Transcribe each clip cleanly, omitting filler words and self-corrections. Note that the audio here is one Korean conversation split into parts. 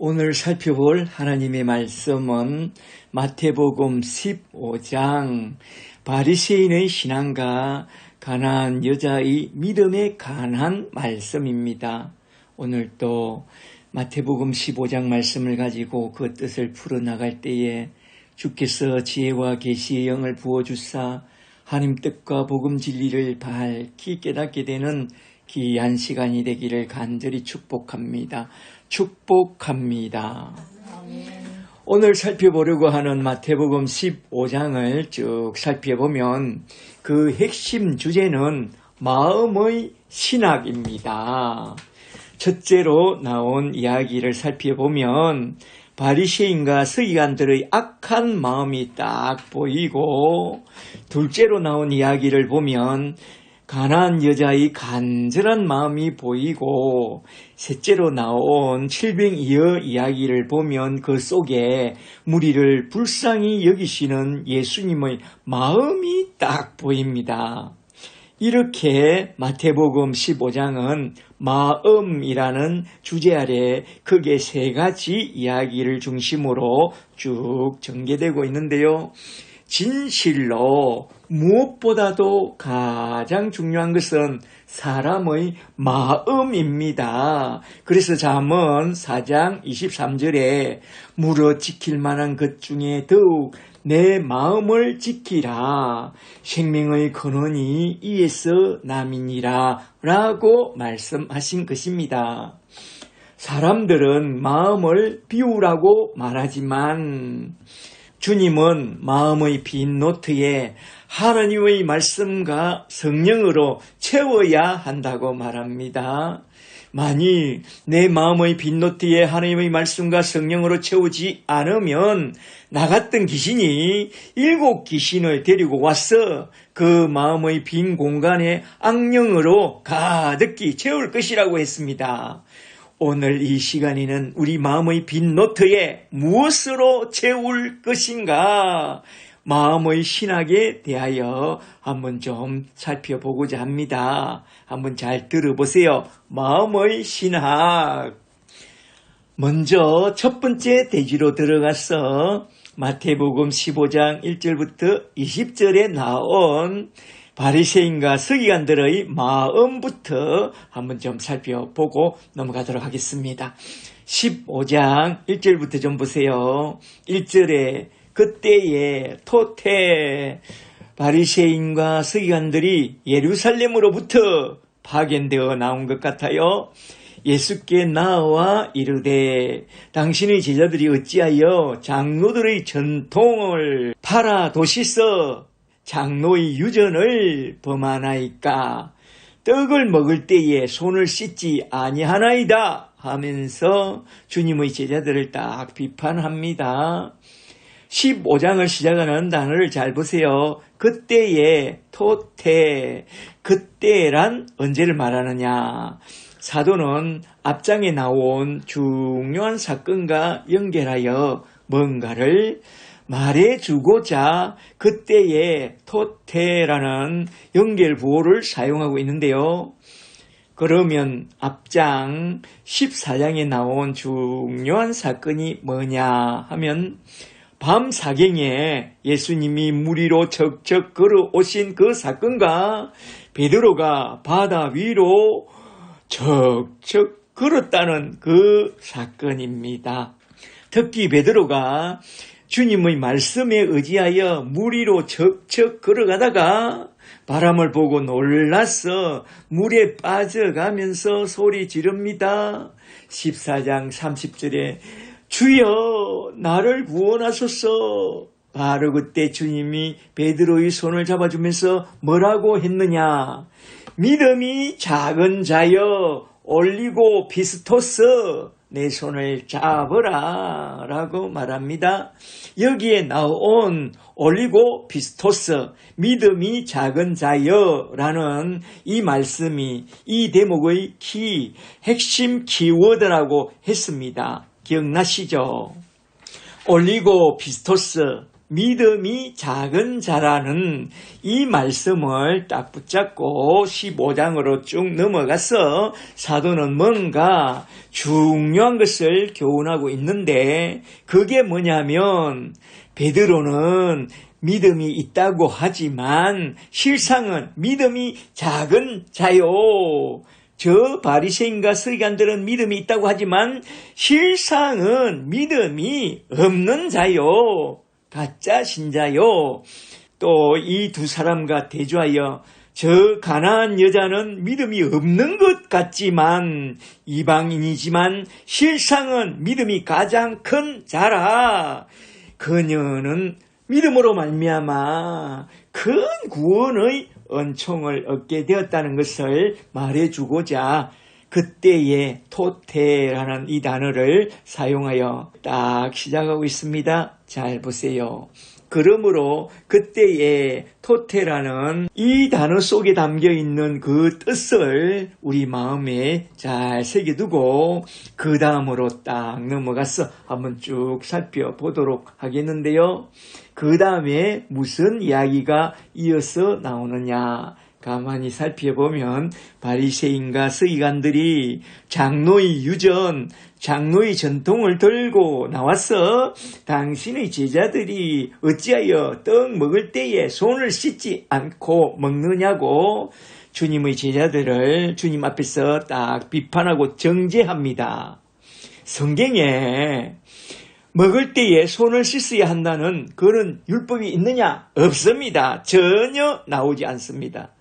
오늘 살펴볼 하나님의 말씀은 마태복음 15장 바리새인의 신앙과 가난한 여자의 믿음에 관한 말씀입니다. 오늘 또 마태복음 15장 말씀을 가지고 그 뜻을 풀어나갈 때에 주께서 지혜와 계시의 영을 부어주사 하나님 뜻과 복음 진리를 밝히 깨닫게 되는 귀한 시간이 되기를 간절히 축복합니다. 오늘 살펴보려고 하는 마태복음 15장을 쭉 살펴보면 그 핵심 주제는 마음의 신학입니다. 첫째로 나온 이야기를 살펴보면 바리새인과 서기관들의 악한 마음이 딱 보이고, 둘째로 나온 이야기를 보면 가난한 여자의 간절한 마음이 보이고, 셋째로 나온 칠병이어 이야기를 보면 그 속에 무리를 불쌍히 여기시는 예수님의 마음이 딱 보입니다. 이렇게 마태복음 15장은 마음이라는 주제 아래 크게 세 가지 이야기를 중심으로 쭉 전개되고 있는데요. 진실로 무엇보다도 가장 중요한 것은 사람의 마음입니다. 그래서 잠언 4장 23절에 물어 지킬 만한 것 중에 더욱 내 마음을 지키라. 생명의 근원이 이에서 남이니라 라고 말씀하신 것입니다. 사람들은 마음을 비우라고 말하지만 주님은 마음의 빈 노트에 하나님의 말씀과 성령으로 채워야 한다고 말합니다. 만일 내 마음의 빈 노트에 하나님의 말씀과 성령으로 채우지 않으면 나 같은 귀신이 7 귀신을 데리고 와서 그 마음의 빈 공간에 악령으로 가득히 채울 것이라고 했습니다. 오늘 이 시간에는 우리 마음의 빈 노트에 무엇으로 채울 것인가? 마음의 신학에 대하여 한번 좀 살펴보고자 합니다. 한번 잘 들어보세요. 마음의 신학. 먼저 첫 번째 대지로 들어가서 마태복음 15장 1절부터 20절에 나온 바리새인과 서기관들의 마음부터 한번 좀 살펴보고 넘어가도록 하겠습니다. 15장 1절부터 좀 보세요. 1절에 그때에 토테 바리새인과 서기관들이 예루살렘으로부터 파견되어 나온 것 같아요. 예수께 나와 이르되 당신의 제자들이 어찌하여 장로들의 전통을 팔아도시서 장로의 유전을 범하나이까? 떡을 먹을 때에 손을 씻지 아니하나이다 하면서 주님의 제자들을 딱 비판합니다. 15장을 시작하는 단어를 잘 보세요. 그때에 토테, 그때란 언제를 말하느냐? 사도는 앞장에 나온 중요한 사건과 연결하여 뭔가를 말해주고자 그때에 토테라는 연결부호를 사용하고 있는데요. 그러면 앞장 14장에 나온 중요한 사건이 뭐냐 하면 밤 사경에 예수님이 무리로 척척 걸어오신 그 사건과 베드로가 바다 위로 척척 걸었다는 그 사건입니다. 특히 베드로가 주님의 말씀에 의지하여 물 위로 척척 걸어가다가 바람을 보고 놀라서 물에 빠져가면서 소리 지릅니다. 14장 30절에 주여 나를 구원하소서. 바로 그때 주님이 베드로의 손을 잡아주면서 뭐라고 했느냐? 믿음이 작은 자여 올리고 피스토스 내 손을 잡으라 라고 말합니다. 여기에 나온 올리고 피스토스 믿음이 작은 자여 라는 이 말씀이 이 대목의 핵심 키워드라고 했습니다. 기억나시죠? 올리고 피스토스 믿음이 작은 자라는 이 말씀을 딱 붙잡고 15장으로 쭉 넘어가서 사도는 뭔가 중요한 것을 교훈하고 있는데 그게 뭐냐면 베드로는 믿음이 있다고 하지만 실상은 믿음이 작은 자요. 저 바리새인과 서기관들은 믿음이 있다고 하지만 실상은 믿음이 없는 자요. 가짜 신자요. 또 이 두 사람과 대조하여 저 가나안 여자는 믿음이 없는 것 같지만 이방인이지만 실상은 믿음이 가장 큰 자라. 그녀는 믿음으로 말미암아 큰 구원의 은총을 얻게 되었다는 것을 말해주고자 그때의 토테라는 이 단어를 사용하여 딱 시작하고 있습니다. 잘 보세요. 그러므로 그때의 토테라는 이 단어 속에 담겨있는 그 뜻을 우리 마음에 잘 새겨두고 그 다음으로 딱 넘어가서 한번 쭉 살펴보도록 하겠는데요. 그 다음에 무슨 이야기가 이어서 나오느냐. 가만히 살펴보면 바리새인과 서기관들이 장로의 유전, 장로의 전통을 들고 나와서 당신의 제자들이 어찌하여 떡 먹을 때에 손을 씻지 않고 먹느냐고 주님의 제자들을 주님 앞에서 딱 비판하고 정죄합니다. 성경에 먹을 때에 손을 씻어야 한다는 그런 율법이 있느냐? 없습니다. 전혀 나오지 않습니다.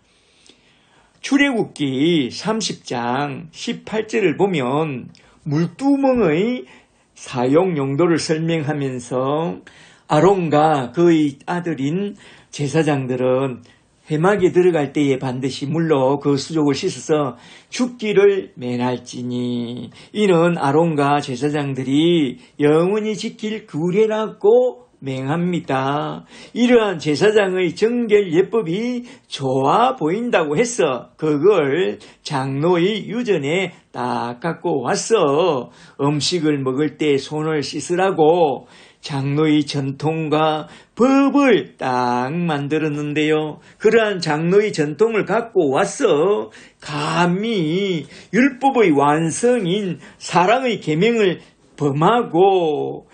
출애굽기 30장 18절을 보면 물두멍의 사용 용도를 설명하면서 아론과 그의 아들인 제사장들은 회막에 들어갈 때에 반드시 물로 그 수족을 씻어서 죽기를 면할지니 이는 아론과 제사장들이 영원히 지킬 규례라고 맹합니다. 이러한 제사장의 정결 예법이 좋아 보인다고 해서 그걸 장로의 유전에 딱 갖고 와서 음식을 먹을 때 손을 씻으라고 장로의 전통과 법을 딱 만들었는데요. 그러한 장로의 전통을 갖고 와서 감히 율법의 완성인 사랑의 계명을 범하고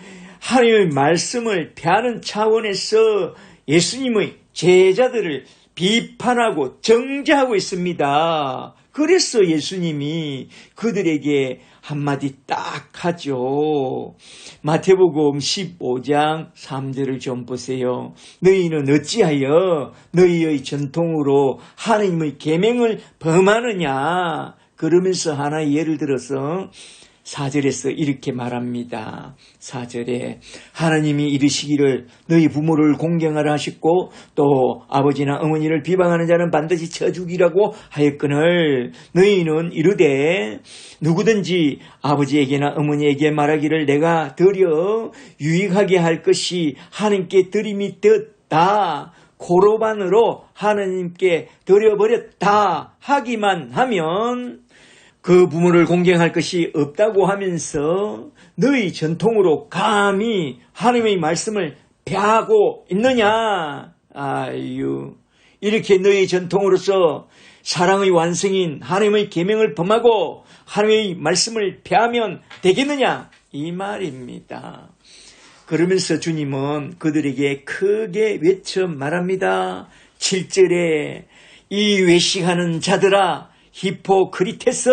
하나님의 말씀을 폐하는 차원에서 예수님의 제자들을 비판하고 정죄하고 있습니다. 그래서 예수님이 그들에게 한마디 딱 하죠. 마태복음 15장 3절을 좀 보세요. 너희는 어찌하여 너희의 전통으로 하나님의 계명을 범하느냐. 그러면서 하나의 예를 들어서 4절에서 이렇게 말합니다. 4절에 하나님이 이르시기를 너희 부모를 공경하라 하셨고 또 아버지나 어머니를 비방하는 자는 반드시 쳐 죽이라고 하였거늘 너희는 이르되 누구든지 아버지에게나 어머니에게 말하기를 내가 드려 유익하게 할 것이 하나님께 드림이 되었다. 고로반으로 하나님께 드려버렸다 하기만 하면 그 부모를 공경할 것이 없다고 하면서 너희 전통으로 감히 하나님의 말씀을 폐하고 있느냐. 아유, 이렇게 너희 전통으로서 사랑의 완성인 하나님의 계명을 범하고 하나님의 말씀을 폐하면 되겠느냐. 이 말입니다. 그러면서 주님은 그들에게 크게 외쳐 말합니다. 7절에 이 외식하는 자들아 히포크리테스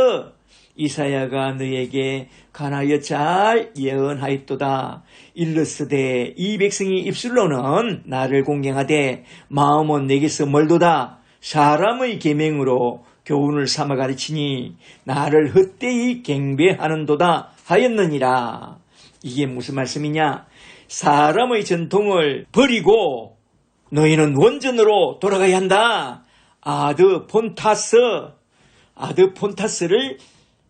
이사야가 너에게 관하여 잘 예언하였도다. 일러스되 이 백성이 입술로는 나를 공경하되 마음은 내게서 멀도다. 사람의 계명으로 교훈을 삼아 가르치니 나를 헛되이 경배하는도다 하였느니라. 이게 무슨 말씀이냐? 사람의 전통을 버리고 너희는 원전으로 돌아가야 한다. 아드 폰타스를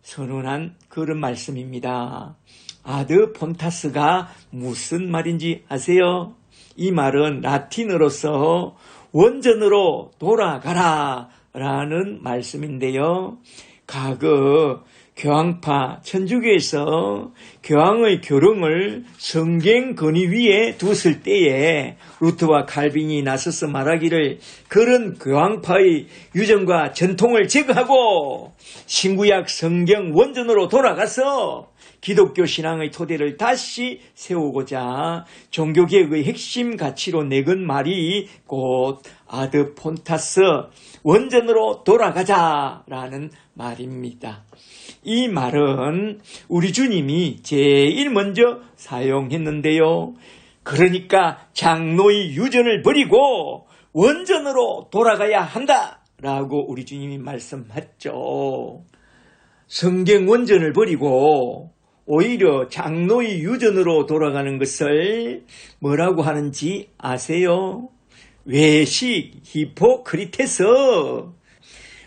선언한 그런 말씀입니다. 아드 폰타스가 무슨 말인지 아세요? 이 말은 라틴어로서 원전으로 돌아가라 라는 말씀인데요. 과거 교황파 천주교에서 교황의 교령을 성경 건의 위에 두었을 때에 루터와 칼빈이 나서서 말하기를 그런 교황파의 유전과 전통을 제거하고 신구약 성경 원전으로 돌아가서 기독교 신앙의 토대를 다시 세우고자 종교개혁의 핵심 가치로 내건 말이 곧 아드 폰타스 원전으로 돌아가자라는 말입니다. 이 말은 우리 주님이 제일 먼저 사용했는데요. 그러니까 장로의 유전을 버리고 원전으로 돌아가야 한다라고 우리 주님이 말씀했죠. 성경 원전을 버리고 오히려 장로의 유전으로 돌아가는 것을 뭐라고 하는지 아세요? 외식, 히포크리테스.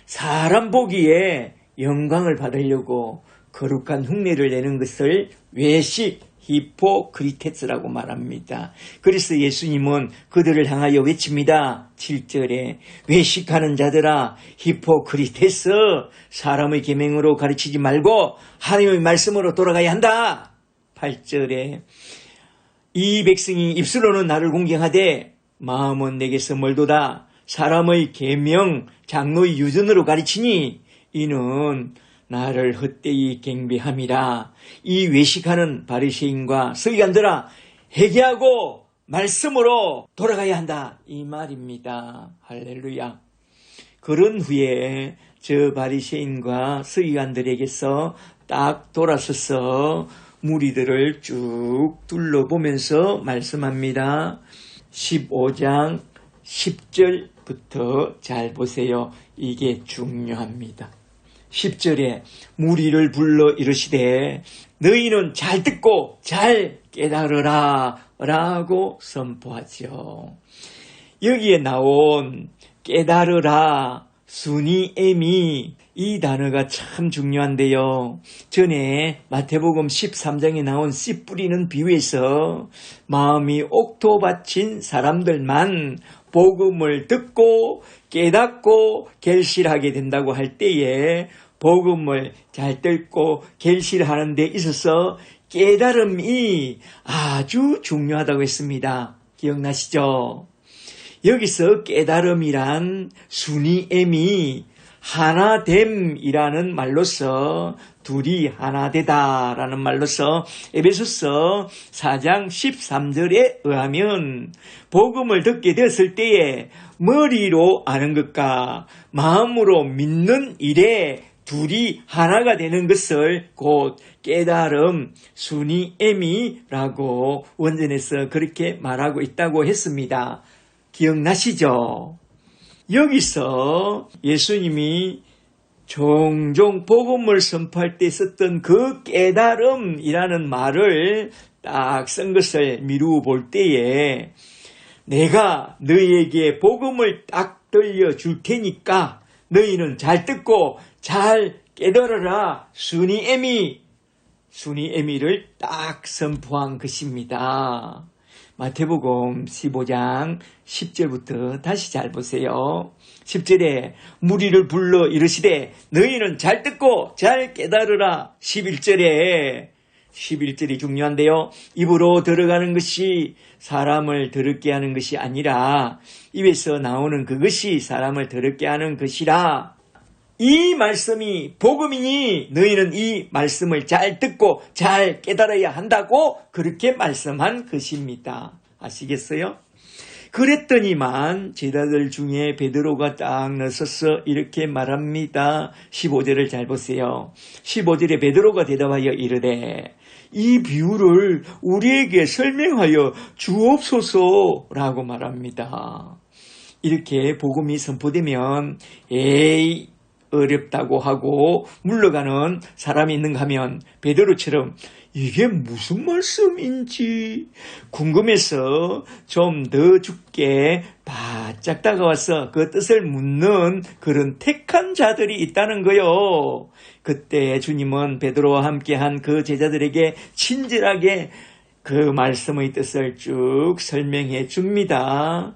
사람 보기에 영광을 받으려고 거룩한 흉내를 내는 것을 외식, 히포크리테스라고 말합니다. 그래서 예수님은 그들을 향하여 외칩니다. 7절에 외식하는 자들아 히포크리테스, 사람의 계명으로 가르치지 말고 하나님의 말씀으로 돌아가야 한다. 8절에 이 백성이 입술로는 나를 공경하되 마음은 내게서 멀도다. 사람의 계명, 장로의 유전으로 가르치니 이는 나를 헛되이 경배함이라. 이 외식하는 바리새인과 서기관들아 회개하고 말씀으로 돌아가야 한다. 이 말입니다. 할렐루야. 그런 후에 저 바리새인과 서기관들에게서 딱 돌아서서 무리들을 쭉 둘러보면서 말씀합니다. 15장 10절부터 잘 보세요. 이게 중요합니다. 10절에 무리를 불러 이르시되 너희는 잘 듣고 잘 깨달으라 라고 선포하죠. 여기에 나온 깨달으라, 수니에미 이 단어가 참 중요한데요. 전에 마태복음 13장에 나온 씨 뿌리는 비유에서 마음이 옥토받친 사람들만 복음을 듣고 깨닫고 결실하게 된다고 할 때에 복음을 잘 듣고 결실하는 데 있어서 깨달음이 아주 중요하다고 했습니다. 기억나시죠? 여기서 깨달음이란 수니엠이 하나됨이라는 말로서 둘이 하나되다라는 말로서 에베소서 4장 13절에 의하면 복음을 듣게 되었을 때에 머리로 아는 것과 마음으로 믿는 일에 둘이 하나가 되는 것을 곧 깨달음, 수니에미라고 원전에서 그렇게 말하고 있다고 했습니다. 기억나시죠? 여기서 예수님이 종종 복음을 선포할 때 썼던 그 깨달음이라는 말을 딱 쓴 것을 미루어 볼 때에 내가 너희에게 복음을 딱 들려줄 테니까 너희는 잘 듣고 잘 깨달아라. 수니에미를 딱 선포한 것입니다. 마태복음 15장 10절부터 다시 잘 보세요. 10절에 무리를 불러 이르시되 너희는 잘 듣고 잘 깨달으라. 11절이 중요한데요. 입으로 들어가는 것이 사람을 더럽게 하는 것이 아니라 입에서 나오는 그것이 사람을 더럽게 하는 것이라. 이 말씀이 복음이니 너희는 이 말씀을 잘 듣고 잘 깨달아야 한다고 그렇게 말씀한 것입니다. 아시겠어요? 그랬더니만 제자들 중에 베드로가 딱 나서서 이렇게 말합니다. 15절을 잘 보세요. 15절에 베드로가 대답하여 이르되 이 비유를 우리에게 설명하여 주옵소서라고 말합니다. 이렇게 복음이 선포되면 어렵다고 하고 물러가는 사람이 있는가 하면 베드로처럼 이게 무슨 말씀인지 궁금해서 좀 더 죽게 바짝 다가와서 그 뜻을 묻는 그런 택한 자들이 있다는 거요. 그때 주님은 베드로와 함께한 그 제자들에게 친절하게 그 말씀의 뜻을 쭉 설명해 줍니다.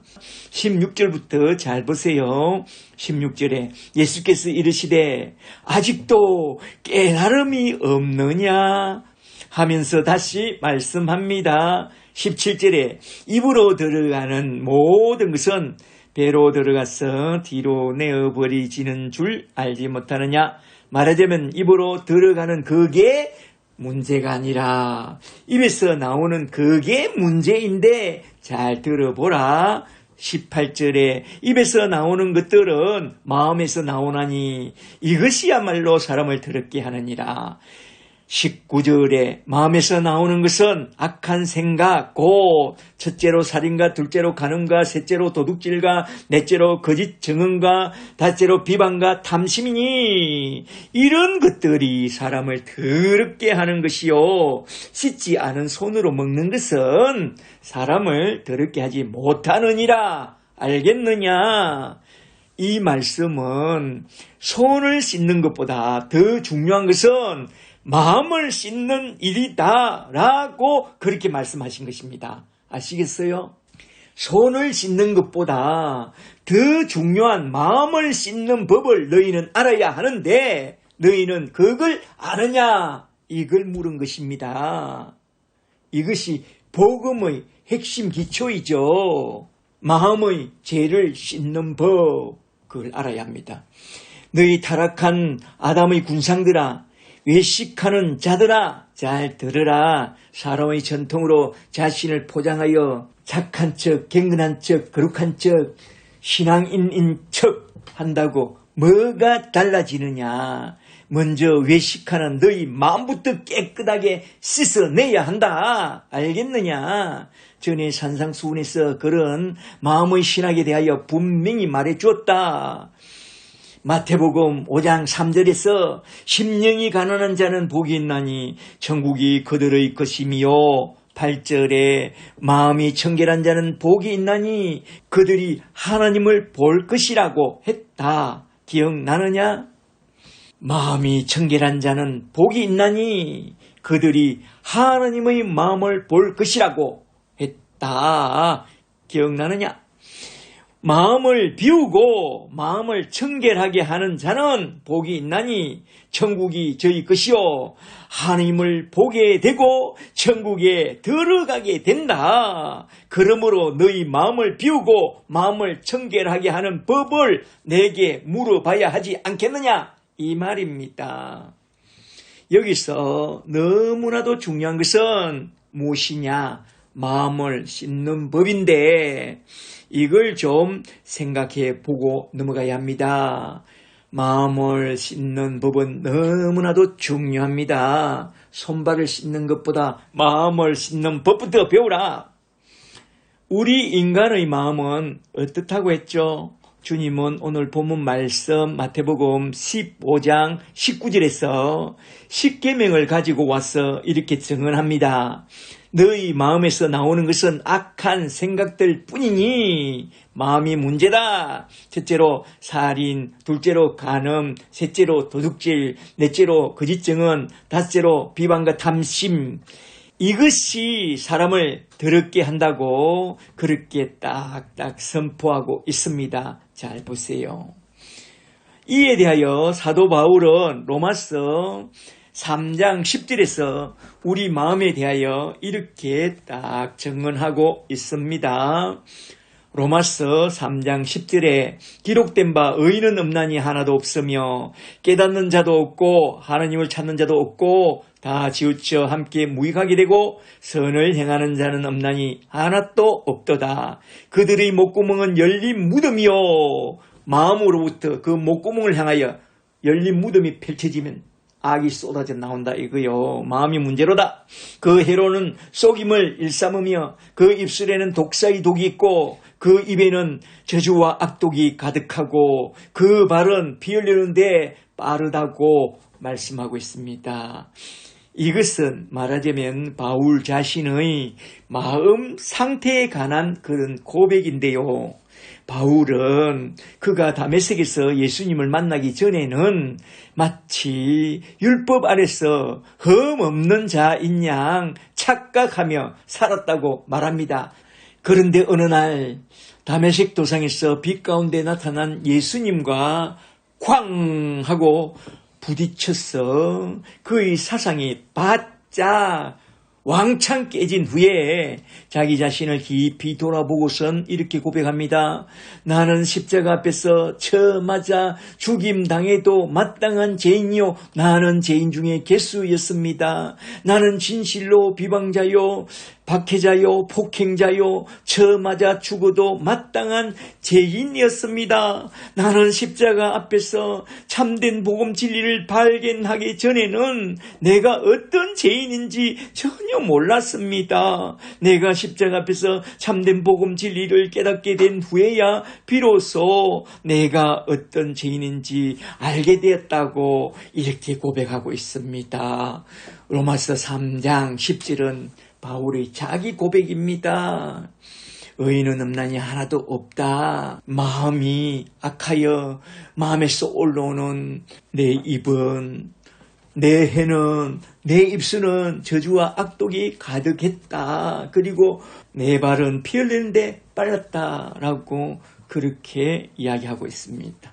16절부터 잘 보세요. 16절에 예수께서 이르시되 아직도 깨달음이 없느냐 하면서 다시 말씀합니다. 17절에 입으로 들어가는 모든 것은 배로 들어가서 뒤로 내어버리지는 줄 알지 못하느냐. 말하자면 입으로 들어가는 그게 문제가 아니라 입에서 나오는 그게 문제인데 잘 들어보라. 18절에 입에서 나오는 것들은 마음에서 나오나니 이것이야말로 사람을 더럽게 하느니라. 19절에 마음에서 나오는 것은 악한 생각, 곧 첫째로 살인과 둘째로 간음과 셋째로 도둑질과 넷째로 거짓 증언과 다섯째로 비방과 탐심이니 이런 것들이 사람을 더럽게 하는 것이요 씻지 않은 손으로 먹는 것은 사람을 더럽게 하지 못하느니라. 알겠느냐? 이 말씀은 손을 씻는 것보다 더 중요한 것은 마음을 씻는 일이다 라고 그렇게 말씀하신 것입니다. 아시겠어요? 손을 씻는 것보다 더 중요한 마음을 씻는 법을 너희는 알아야 하는데 너희는 그걸 아느냐? 이걸 물은 것입니다. 이것이 복음의 핵심 기초이죠. 마음의 죄를 씻는 법, 그걸 알아야 합니다. 너희 타락한 아담의 군상들아, 외식하는 자들아, 잘 들으라. 사람의 전통으로 자신을 포장하여 착한 척, 경건한 척, 거룩한 척, 신앙인인 척 한다고 뭐가 달라지느냐. 먼저 외식하는 너희 마음부터 깨끗하게 씻어내야 한다. 알겠느냐? 전에 산상수훈에서 그런 마음의 신학에 대하여 분명히 말해 주었다. 마태복음 5장 3절에서 심령이 가난한 자는 복이 있나니 천국이 그들의 것이며 8절에 마음이 청결한 자는 복이 있나니 그들이 하나님을 볼 것이라고 했다. 기억나느냐? 마음이 청결한 자는 복이 있나니 그들이 하나님의 마음을 볼 것이라고 했다. 기억나느냐? 마음을 비우고 마음을 청결하게 하는 자는 복이 있나니 천국이 저희 것이요 하나님을 보게 되고 천국에 들어가게 된다. 그러므로 너희 마음을 비우고 마음을 청결하게 하는 법을 내게 물어봐야 하지 않겠느냐 이 말입니다. 여기서 너무나도 중요한 것은 무엇이냐? 마음을 씻는 법인데 이걸 좀 생각해 보고 넘어가야 합니다. 마음을 씻는 법은 너무나도 중요합니다. 손발을 씻는 것보다 마음을 씻는 법부터 배우라. 우리 인간의 마음은 어떻다고 했죠? 주님은 오늘 본문 말씀 마태복음 15장 19절에서 십계명을 가지고 와서 이렇게 증언합니다. 너희 마음에서 나오는 것은 악한 생각들 뿐이니 마음이 문제다. 첫째로 살인, 둘째로 간음, 셋째로 도둑질, 넷째로 거짓 증언, 다섯째로 비방과 탐심. 이것이 사람을 더럽게 한다고 그렇게 딱딱 선포하고 있습니다. 잘 보세요. 이에 대하여 사도 바울은 로마서 3장 10절에서 우리 마음에 대하여 이렇게 딱 증언하고 있습니다. 로마서 3장 10절에 기록된 바 의인은 없나니 하나도 없으며 깨닫는 자도 없고 하나님을 찾는 자도 없고 다 지우쳐 함께 무익하게 되고 선을 행하는 자는 없나니 하나도 없도다. 그들의 목구멍은 열린 무덤이요. 마음으로부터 그 목구멍을 향하여 열린 무덤이 펼쳐지면 악이 쏟아져 나온다 이거요. 마음이 문제로다. 그 혀로는 속임을 일삼으며 그 입술에는 독사의 독이 있고 그 입에는 저주와 악독이 가득하고 그 발은 피 흘리는데 빠르다고 말씀하고 있습니다. 이것은 말하자면 바울 자신의 마음 상태에 관한 그런 고백인데요. 바울은 그가 다메섹에서 예수님을 만나기 전에는 마치 율법 아래서 흠 없는 자인 양 착각하며 살았다고 말합니다. 그런데 어느 날 다메섹 도상에서 빛 가운데 나타난 예수님과 쾅 하고 부딪혀서 그의 사상이 바짝 왕창 깨진 후에 자기 자신을 깊이 돌아보고선 이렇게 고백합니다. 나는 십자가 앞에서 쳐맞아 죽임당해도 마땅한 죄인이요, 나는 죄인 중에 괴수였습니다. 나는 진실로 비방자요, 박해자요, 폭행자요, 쳐맞아 죽어도 마땅한 죄인이었습니다. 나는 십자가 앞에서 참된 복음 진리를 발견하기 전에는 내가 어떤 죄인인지 전혀 몰랐습니다. 내가 십자가 앞에서 참된 복음 진리를 깨닫게 된 후에야 비로소 내가 어떤 죄인인지 알게 되었다고 이렇게 고백하고 있습니다. 로마서 3장 10절은 바울의 자기 고백입니다. 의인은 없나니 하나도 없다. 마음이 악하여 마음에서 올라오는 내 입은, 내 해는, 내 입술은 저주와 악독이 가득했다. 그리고 내 발은 피 흘리는데 빨랐다라고 그렇게 이야기하고 있습니다.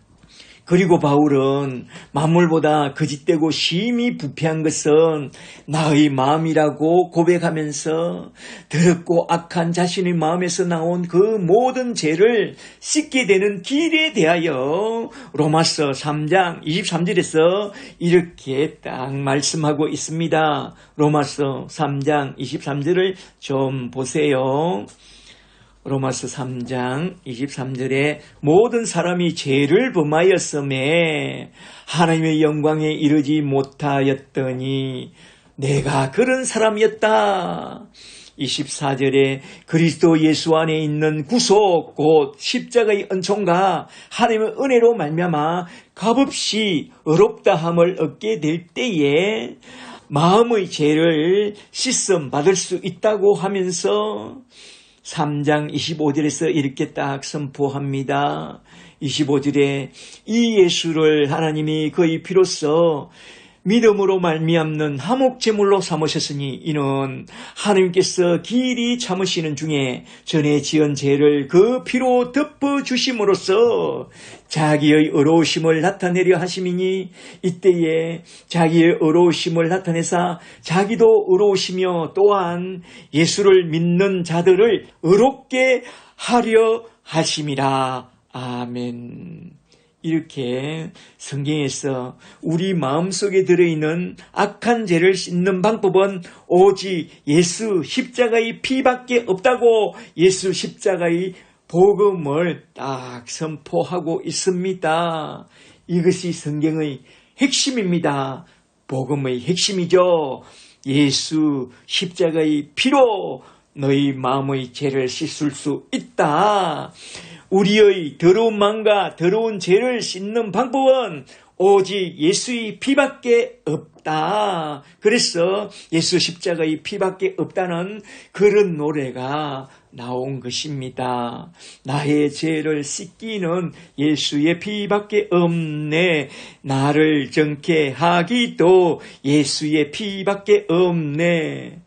그리고 바울은 만물보다 거짓되고 심히 부패한 것은 나의 마음이라고 고백하면서 더럽고 악한 자신의 마음에서 나온 그 모든 죄를 씻게 되는 길에 대하여 로마서 3장 23절에서 이렇게 딱 말씀하고 있습니다. 로마서 3장 23절을 좀 보세요. 로마서 3장 23절에 모든 사람이 죄를 범하였음에 하나님의 영광에 이르지 못하였더니 내가 그런 사람이었다. 24절에 그리스도 예수 안에 있는 구속 곧 십자가의 은총과 하나님의 은혜로 말미암아 값없이 의롭다함을 얻게 될 때에 마음의 죄를 씻음 받을 수 있다고 하면서 3장 25절에서 이렇게 딱 선포합니다. 25절에 이 예수를 하나님이 그의 피로써 믿음으로 말미암는 화목제물로 삼으셨으니 이는 하나님께서 길이 참으시는 중에 전에 지은 죄를 그 피로 덮어주심으로써 자기의 의로우심을 나타내려 하심이니 이때에 자기의 의로우심을 나타내사 자기도 의로우시며 또한 예수를 믿는 자들을 의롭게 하려 하심이라. 아멘. 이렇게 성경에서 우리 마음속에 들어있는 악한 죄를 씻는 방법은 오직 예수 십자가의 피밖에 없다고 예수 십자가의 복음을 딱 선포하고 있습니다. 이것이 성경의 핵심입니다. 복음의 핵심이죠. 예수 십자가의 피로 너희 마음의 죄를 씻을 수 있다. 우리의 더러운 마음과 더러운 죄를 씻는 방법은 오직 예수의 피밖에 없다. 그래서 예수 십자가의 피밖에 없다는 그런 노래가 나온 것입니다. 나의 죄를 씻기는 예수의 피밖에 없네. 나를 정케 하기도 예수의 피밖에 없네.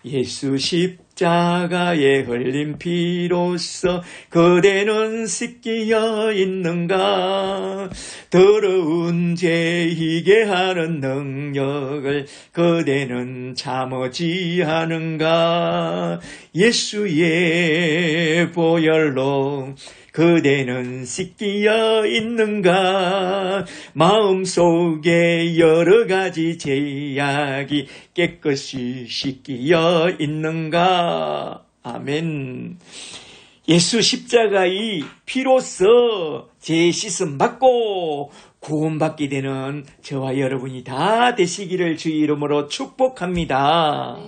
예수 십자가에 흘린 피로써 그대는 씻기어 있는가. 더러운 죄이게 하는 능력을 그대는 참으지 않은가. 예수의 보혈로 그대는 씻기어 있는가. 마음속에 여러 가지 죄악이 깨끗이 씻기어 있는가. 아멘. 예수 십자가의 피로써 죄 씻음 받고 구원받게 되는 저와 여러분이 다 되시기를 주의 이름으로 축복합니다.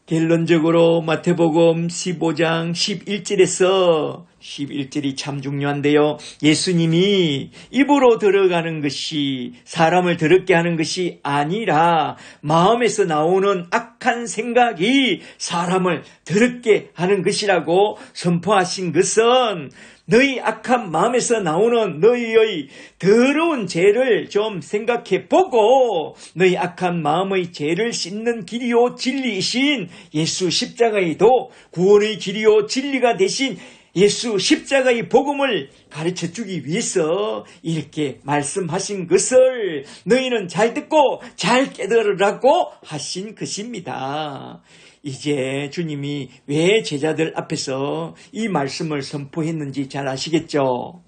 결론적으로 마태복음 15장 11절에서 11절이 참 중요한데요. 예수님이 입으로 들어가는 것이 사람을 더럽게 하는 것이 아니라 마음에서 나오는 악한 악한 생각이 사람을 더럽게 하는 것이라고 선포하신 것은 너희 악한 마음에서 나오는 너희의 더러운 죄를 좀 생각해 보고 너희 악한 마음의 죄를 씻는 길이요 진리이신 예수 십자가에도 구원의 길이요 진리가 되신 예수 십자가의 복음을 가르쳐 주기 위해서 이렇게 말씀하신 것을 너희는 잘 듣고 잘 깨달으라고 하신 것입니다. 이제 주님이 왜 제자들 앞에서 이 말씀을 선포했는지 잘 아시겠죠?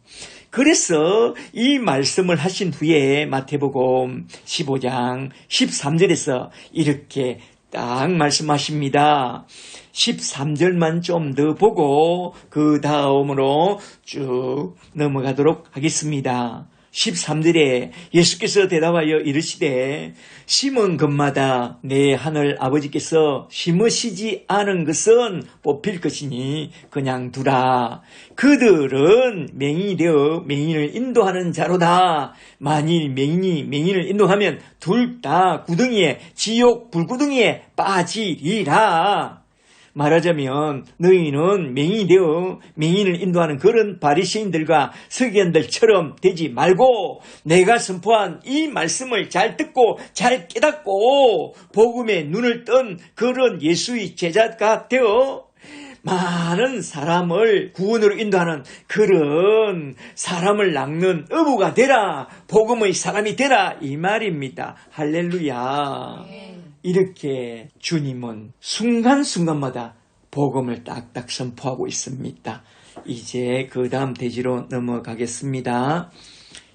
그래서 이 말씀을 하신 후에 마태복음 15장 13절에서 이렇게 딱 말씀하십니다. 13절만 좀 더 보고 그 다음으로 쭉 넘어가도록 하겠습니다. 13절에 예수께서 대답하여 이르시되 심은 것마다 내 하늘 아버지께서 심으시지 않은 것은 뽑힐 것이니 그냥 두라. 그들은 맹인이 되어 맹인을 인도하는 자로다. 만일 맹인이 맹인을 인도하면 둘 다 구덩이에 지옥 불구덩이에 빠지리라. 말하자면 너희는 맹인이 되어 맹인을 인도하는 그런 바리새인들과 서기관들처럼 되지 말고 내가 선포한 이 말씀을 잘 듣고 잘 깨닫고 복음에 눈을 뜬 그런 예수의 제자가 되어 많은 사람을 구원으로 인도하는 그런 사람을 낚는 어부가 되라. 복음의 사람이 되라. 이 말입니다. 할렐루야. 이렇게 주님은 순간순간마다 복음을 딱딱 선포하고 있습니다. 이제 그 다음 대지로 넘어가겠습니다.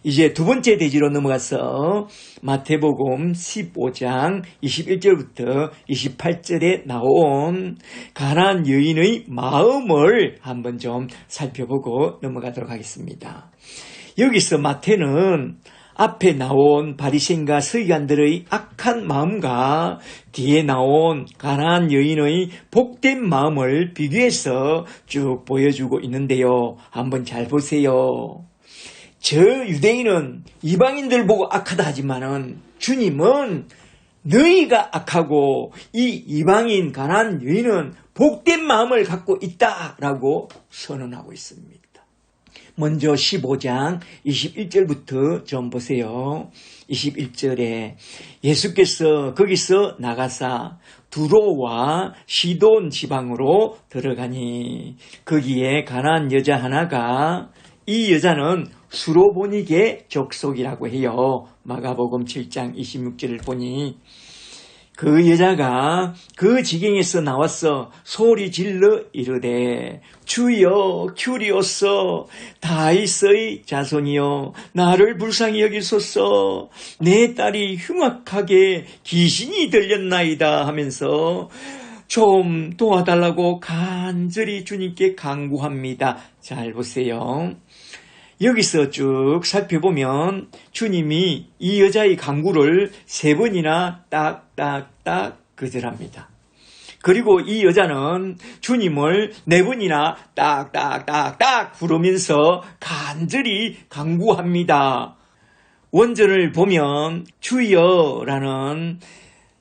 이제 두 번째 대지로 넘어가서 마태복음 15장 21절부터 28절에 나온 가나안 여인의 마음을 한번 좀 살펴보고 넘어가도록 하겠습니다. 여기서 마태는 앞에 나온 바리새인과 서기관들의 악한 마음과 뒤에 나온 가나안 여인의 복된 마음을 비교해서 쭉 보여주고 있는데요. 한번 잘 보세요. 저 유대인은 이방인들 보고 악하다 하지만은 주님은 너희가 악하고 이 이방인 가나안 여인은 복된 마음을 갖고 있다라고 선언하고 있습니다. 먼저 15장 21절부터 좀 보세요. 21절에 예수께서 거기서 나가사 두로와 시돈 지방으로 들어가니 거기에 가나안 여자 하나가 이 여자는 수로보니게 족속이라고 해요. 마가복음 7장 26절을 보니 그 여자가 그 지경에서 나와서 소리 질러 이르되 주여 큐리오서 다윗의 자손이여 나를 불쌍히 여기소서 내 딸이 흉악하게 귀신이 들렸나이다 하면서 좀 도와달라고 간절히 주님께 간구합니다. 잘 보세요. 여기서 쭉 살펴보면 주님이 이 여자의 간구를 3번이나 딱딱딱 거절합니다. 그리고 이 여자는 주님을 4번이나 딱딱딱딱 부르면서 간절히 간구합니다. 원전을 보면 주여라는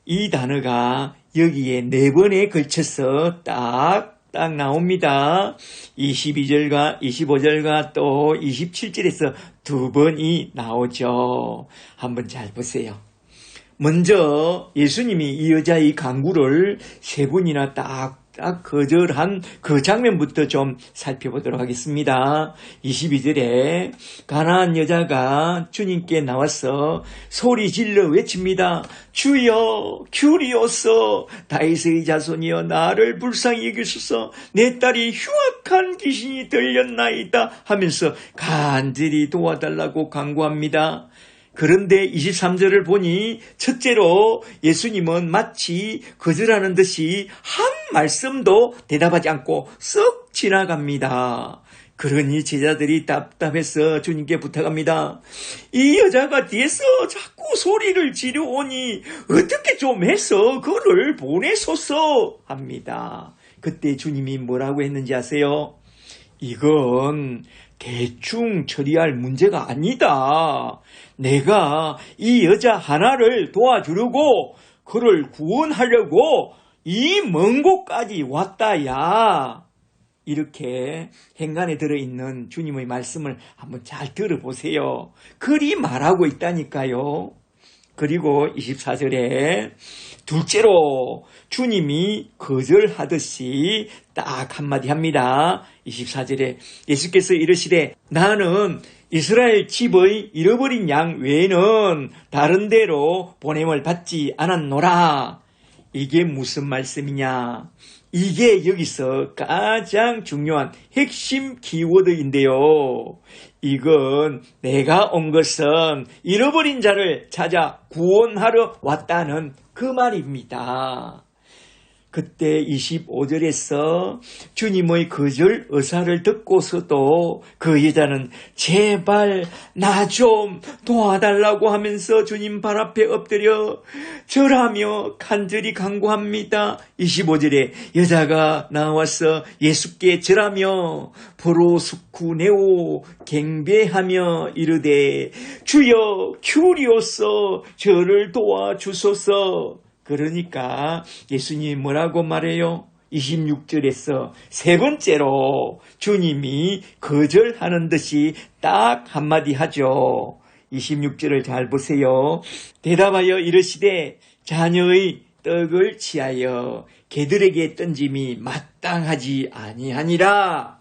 이 단어가 여기에 4번에 걸쳐서 딱 나옵니다. 22절과 25절과 또 27절에서 2번이 나오죠. 한번 잘 보세요. 먼저 예수님이 이 여자의 간구를 3번이나 딱 거절한 그 장면부터 좀 살펴보도록 하겠습니다. 22절에 가나안 여자가 주님께 나와서 소리 질러 외칩니다. 주여 큐리오서 다윗의 자손이여 나를 불쌍히 여기소서 내 딸이 흉악한 귀신이 들렸나이다 하면서 간절히 도와달라고 간구합니다. 그런데 23절을 보니 첫째로 예수님은 마치 거절하는 듯이 한 말씀도 대답하지 않고 썩 지나갑니다. 그러니 제자들이 답답해서 주님께 부탁합니다. 이 여자가 뒤에서 자꾸 소리를 지르오니 어떻게 좀 해서 그를 보내소서 합니다. 그때 주님이 뭐라고 했는지 아세요? 이건 대충 처리할 문제가 아니다. 내가 이 여자 하나를 도와주려고 그를 구원하려고 이 먼 곳까지 왔다야. 이렇게 행간에 들어있는 주님의 말씀을 한번 잘 들어보세요. 그리 말하고 있다니까요. 그리고 24절에 둘째로 주님이 거절하듯이 딱 한마디 합니다. 24절에 예수께서 이르시되 나는 이스라엘 집의 잃어버린 양 외에는 다른 데로 보냄을 받지 않았노라. 이게 무슨 말씀이냐? 이게 여기서 가장 중요한 핵심 키워드인데요. 이건 내가 온 것은 잃어버린 자를 찾아 구원하러 왔다는 그 말입니다. 그때 25절에서 주님의 거절 의사를 듣고서도 그 여자는 제발 나 좀 도와달라고 하면서 주님 발 앞에 엎드려 절하며 간절히 간구합니다. 25절에 여자가 나와서 예수께 절하며 보로스쿠네오 갱배하며 이르되 주여 큐리오서 저를 도와주소서. 그러니까 예수님이 뭐라고 말해요? 26절에서 세 번째로 주님이 거절하는 듯이 딱 한마디 하죠. 26절을 잘 보세요. 대답하여 이르시되 자녀의 떡을 취하여 개들에게 던짐이 마땅하지 아니하니라.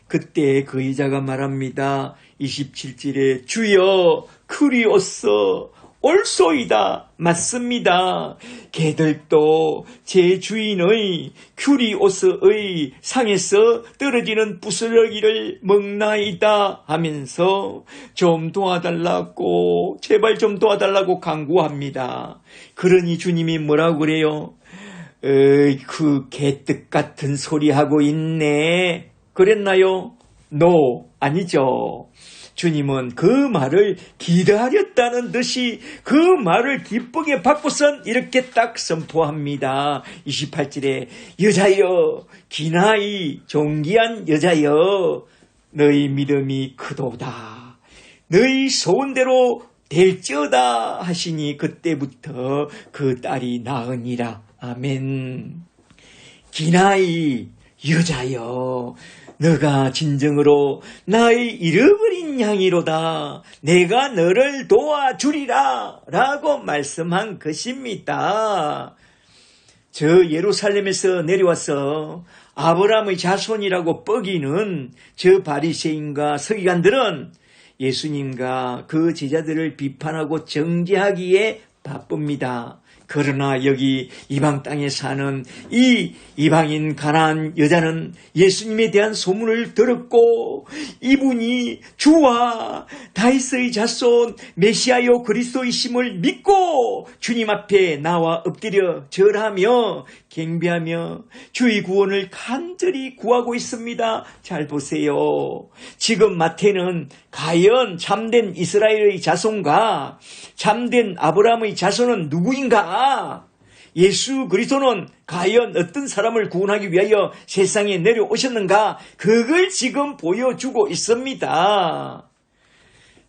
그때 그 여자가 말합니다. 27절에 주여 크리오서 옳소이다. 맞습니다. 개들도 제 주인의 큐리오스의 상에서 떨어지는 부스러기를 먹나이다 하면서 좀 도와달라고 제발 좀 도와달라고 간구합니다. 그러니 주님이 뭐라고 그래요? 그 개떡 같은 소리 하고 있네. 그랬나요? No, 아니죠. 주님은 그 말을 기다렸다는 듯이 그 말을 기쁘게 받고선 이렇게 딱 선포합니다. 28절에 여자여 기나이 존귀한 여자여 너희 믿음이 크도다. 너희 소원대로 될지어다 하시니 그때부터 그 딸이 낳으니라. 아멘. 기나이 여자여 너가 진정으로 나의 잃어버린 양이로다. 내가 너를 도와주리라 라고 말씀한 것입니다. 저 예루살렘에서 내려와서 아브라함의 자손이라고 뻐기는 저 바리새인과 서기관들은 예수님과 그 제자들을 비판하고 정죄하기에 바쁩니다. 그러나 여기 이방 땅에 사는 이 이방인 가나안 여자는 예수님에 대한 소문을 들었고 이분이 주와 다윗의 자손 메시아요 그리스도이심을 믿고 주님 앞에 나와 엎드려 절하며 경배하며 주의 구원을 간절히 구하고 있습니다. 잘 보세요. 지금 마태는 과연 참된 이스라엘의 자손과 참된 아브라함의 자손은 누구인가? 예수 그리스도는 과연 어떤 사람을 구원하기 위하여 세상에 내려오셨는가? 그걸 지금 보여주고 있습니다.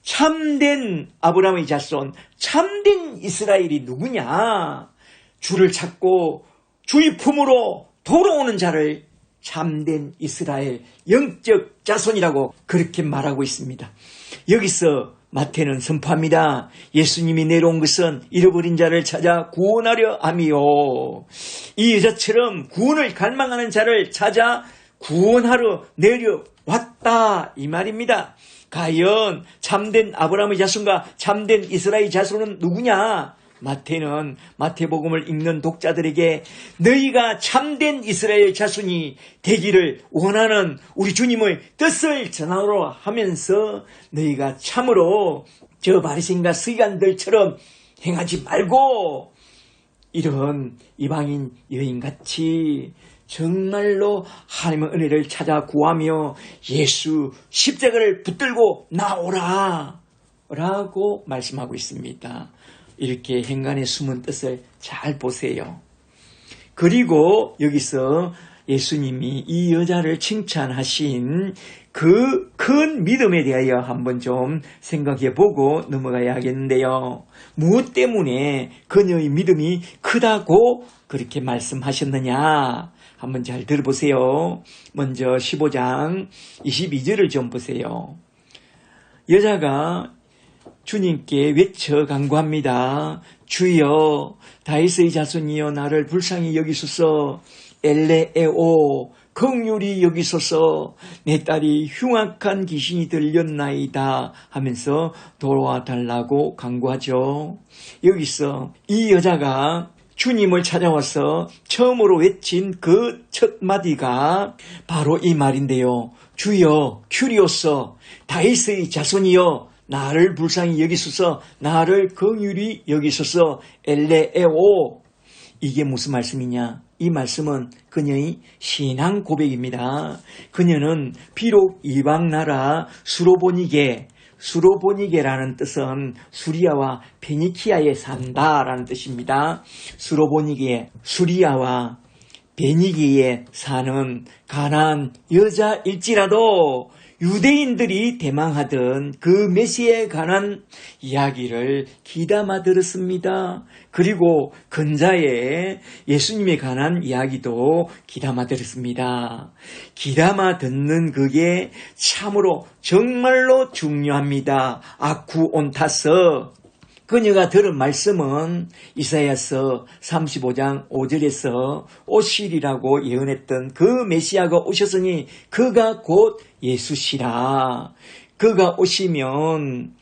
참된 아브라함의 자손, 참된 이스라엘이 누구냐? 주를 찾고 주의 품으로 돌아오는 자를 참된 이스라엘 영적 자손이라고 그렇게 말하고 있습니다. 여기서 마태는 선포합니다. 예수님이 내려온 것은 잃어버린 자를 찾아 구원하려 함이요. 이 여자처럼 구원을 갈망하는 자를 찾아 구원하러 내려왔다 이 말입니다. 과연 참된 아브라함의 자손과 참된 이스라엘 자손은 누구냐? 마태는 마태복음을 읽는 독자들에게 너희가 참된 이스라엘 자손이 되기를 원하는 우리 주님의 뜻을 전하러 하면서 너희가 참으로 저 바리새인과 서기관들처럼 행하지 말고 이런 이방인 여인같이 정말로 하나님의 은혜를 찾아 구하며 예수 십자가를 붙들고 나오라 라고 말씀하고 있습니다. 이렇게 행간의 숨은 뜻을 잘 보세요. 그리고 여기서 예수님이 이 여자를 칭찬하신 그 큰 믿음에 대하여 한번 좀 생각해 보고 넘어가야 하겠는데요. 무엇 때문에 그녀의 믿음이 크다고 그렇게 말씀하셨느냐? 한번 잘 들어보세요. 먼저 15장 22절을 좀 보세요. 여자가 주님께 외쳐 간구합니다. 주여, 다윗의 자손이여 나를 불쌍히 여기소서. 엘레에오, 긍휼히 여기소서. 내 딸이 흉악한 귀신이 들렸나이다 하면서 도와달라고 간구하죠. 여기서 이 여자가 주님을 찾아와서 처음으로 외친 그 첫 마디가 바로 이 말인데요. 주여, 큐리오서, 다윗의 자손이여 나를 불쌍히 여기소서. 나를 긍휼히 여기소서. 엘레에오. 이게 무슨 말씀이냐? 이 말씀은 그녀의 신앙 고백입니다. 그녀는 비록 이방나라 수로보니게라는 뜻은 수리아와 페니키아에 산다라는 뜻입니다. 수리아와 베니기에 사는 가나안 여자일지라도 유대인들이 대망하던 그 메시아에 관한 이야기를 귀담아 들었습니다. 그리고 근자에 예수님에 관한 이야기도 귀담아 들었습니다. 귀담아 듣는 그게 참으로 정말로 중요합니다. 아쿠온타서. 그녀가 들은 말씀은 이사야서 35장 5절에서 오실이라고 예언했던 그 메시아가 오셨으니 그가 곧 예수시라. 그가 오시면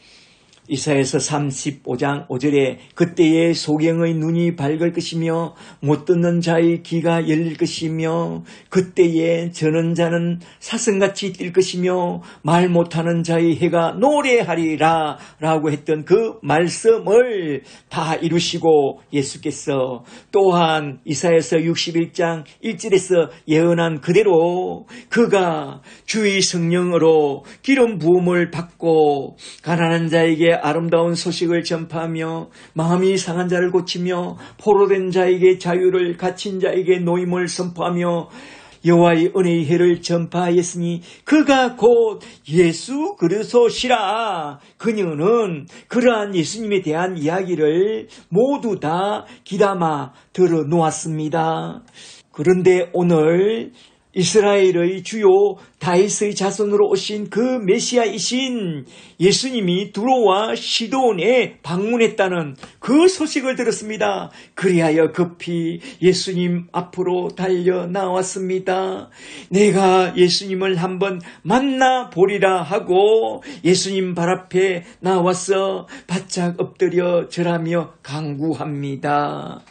이사야서 35장 5절에 그때의 소경의 눈이 밝을 것이며 못 듣는 자의 귀가 열릴 것이며 그때에 저는 자는 사슴같이 뛸 것이며 말 못하는 자의 해가 노래하리라 라고 했던 그 말씀을 다 이루시고 예수께서 또한 이사야서 61장 1절에서 예언한 그대로 그가 주의 성령으로 기름 부음을 받고 가난한 자에게 아름다운 소식을 전파하며 마음이 상한 자를 고치며 포로된 자에게 자유를 갇힌 자에게 노임을 선포하며 여호와의 은혜의 해를 전파하였으니 그가 곧 예수 그리스도시라. 그녀는 그러한 예수님에 대한 이야기를 모두 다 귀담아 들어놓았습니다. 그런데 오늘 이스라엘의 주요 다윗의 자손으로 오신 그 메시아이신 예수님이 두로와 시돈에 방문했다는 그 소식을 들었습니다. 그리하여 급히 예수님 앞으로 달려 나왔습니다. 내가 예수님을 한번 만나보리라 하고 예수님 발 앞에 나와서 바짝 엎드려 절하며 간구합니다.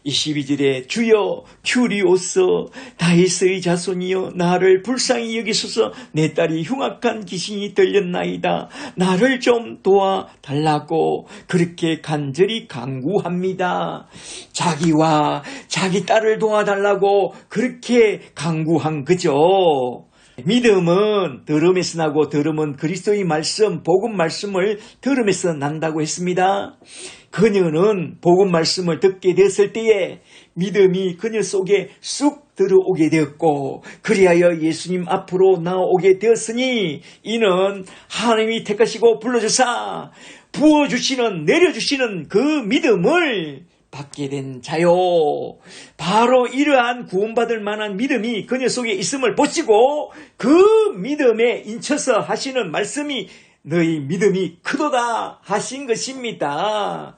22절에 주여 큐리오서 다윗의 자손이여 나를 불쌍히 여기소서. 내 딸이 흉악한 귀신이 들렸나이다. 나를 좀 도와달라고 그렇게 간절히 간구합니다. 자기와 자기 딸을 도와달라고 그렇게 간구한 거죠. 믿음은 들음에서 나고 들음은 그리스도의 말씀, 복음 말씀을 들음에서 난다고 했습니다. 그녀는 복음 말씀을 듣게 됐을 때에 믿음이 그녀 속에 쑥 들어오게 되었고 그리하여 예수님 앞으로 나오게 되었으니 이는 하나님이 택하시고 불러주사 부어주시는 내려주시는 그 믿음을 받게 된 자요. 바로 이러한 구원받을 만한 믿음이 그녀 속에 있음을 보시고 그 믿음에 인쳐서 하시는 말씀이 너희 믿음이 크도다 하신 것입니다.